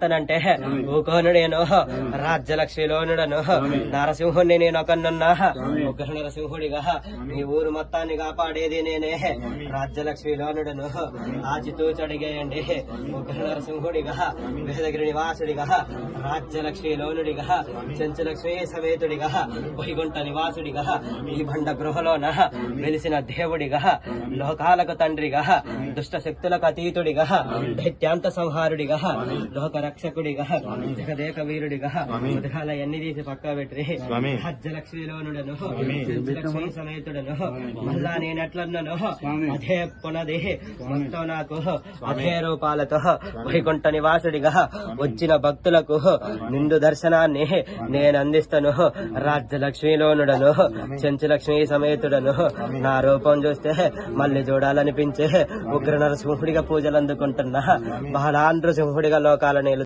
అంటే ఊకోనుడేను రాజ్యలక్ష్మిలోనుడను నరసింహుణ్ణి నేను ఒకనున్నా ఉగ్ర నరసింహుడిగా ఈ ఊరు మొత్తాన్ని కాపాడేది నేనే రాజ్యలక్ష్మిలోనుడను ఆచితూచడిగేయండి ఉగ్ర నరసింహుడిగా వేదగిరి నివాసుడిగా రాజ్యలక్ష్మిలోనుడిగా చెంచులక్ష్మి సమేతుడిగా వైగుంఠ నివాసుడిగా ఈ బండ గృహలోన వెలిసిన దేవుడిగా లోకాలకు తండ్రిగా దుష్ట శక్తులకు అతీతుడిగా దైత్యాంత సంహారుడిగా లోక రక్షకుడిగా జగదేక వీరుడిగా ఉదయాల ఎన్ని తీసి పక్క పెట్టి రాజ్యలక్ష్మిలోనుడను లక్ష్మీ సమేతుడను మళ్ళా నేనెట్లన్నాను అదే పునది మొత్తం నాకు అదే రూపాలతో వైకుంఠ నివాసుడిగా వచ్చిన భక్తులకు నిండు దర్శనాన్ని నేను అందిస్తాను రాజ్యలక్ష్మిలోనుడను చెంచులక్ష్మి సమేతుడను నా రూపం చూస్తే మళ్ళీ చూడాలనిపించే ఉగ్ర నరసింహుడిగా పూజలు అందుకుంటున్నా బాలాంధ్ర సింహుడిగా లోకాలని